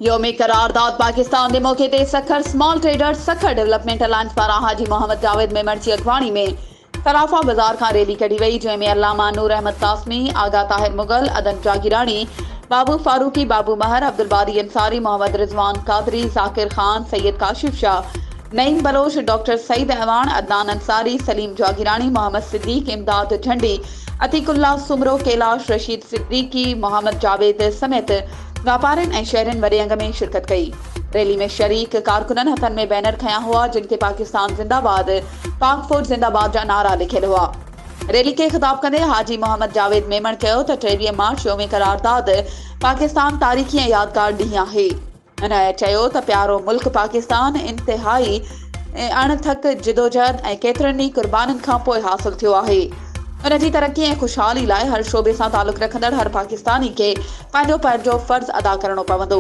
योमी करारदाद पाकिस्तान के मौके ते Sukkur small trader Sukkur development alliance पारां हाजी मोहम्मद जावेद मेमण की अगवानी में सराफा बाजार का रैली कढ़ी वही, जंहिंमें अल्लामा नूर अहमद कासमी, आगा ताहिर मुगल, अदन जागीरानी, बाबू फारूकी, बाबू महर, अब्दुल बारी अंसारी, मोहम्मद रिजवान कादरी, जाकिर खान, सैयद काशिफ शाह, नईम बलोच, डॉक्टर सईद अहवान, अदनान अंसारी, सलीम जागीरानी, मोहम्मद सिद्दीक, इमदाद झंडी, अतीकुल्ला सुमरो, कैलाश रशीद सिद्दीकी, मोहम्मद जावेद समेत व्यापारिन ऐं शहरन वॾे अंग में शिरकत कई। रैली में शरीक कारकुनन हथन में बैनर खया हुआ, जिनके पाकिस्तान जिंदाबाद, पाक फौज जिंदाबाद जा नारा लिखियल हुआ। रैली के खिताब कंदे हाजी मोहम्मद जावेद मेमण कयो त 23 मार्च योम करारदाद पाकिस्तान तारीख़ी ऐं यादगार ॾींहुं आहे। हुन चयो त प्यारो मुल्क पाकिस्तान इंतिहाई अणथक जिदोजहद ऐं केतिरनि ई कुर्बानियुनि खां पोइ हासिल थियो आहे। उन जी तरक्की ऐं खुशहाली लाइ हर शोबे सां तालुक रखंदड़ हर पाकिस्तानी खे पंहिंजो पंहिंजो फर्ज़ अदा करणो पवंदो।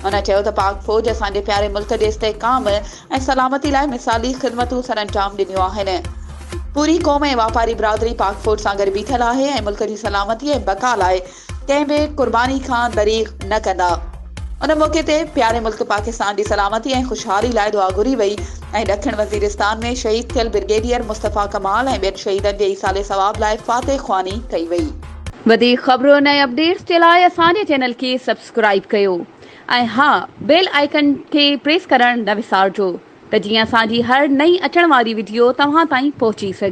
उन चयो त पाक फौज असांजे प्यारे मुल्क जे इस्तेहकाम ऐं सलामती लाइ मिसाली ख़िदमतूं सर अंजाम ॾिनियूं आहिनि। पूरी क़ौम ऐं वापारी बिरादरी पाक फौज सां गॾु बीठल आहे ऐं मुल्क जी सलामती ऐं बका लाइ कंहिं बि कुर्बानी खां दरीग़ न कंदा। उन मौके ते प्यारे मुल्क पाकिस्तान जी सलामती ऐं खुशहाली लाइ दुआ घुरी वई ऐं ॾखिण वज़ीरिस्तान में शहीद थियल ब्रिगेडियर मुस्तफ़ा कमाल ऐं ॿियनि शहीदनि जे ईसाले सवाब लाइ फातिह ख़्वानी कई वई। वधीक ख़बरुनि ऐं अपडेट्स जे लाइ असांजे चैनल खे सब्सक्राइब कयो ऐं हा, बेल आइकन खे प्रेस करणु न विसारिजो त जीअं असांजी हर नई अचण वारी वीडियो तव्हां ताईं पहुची सघे।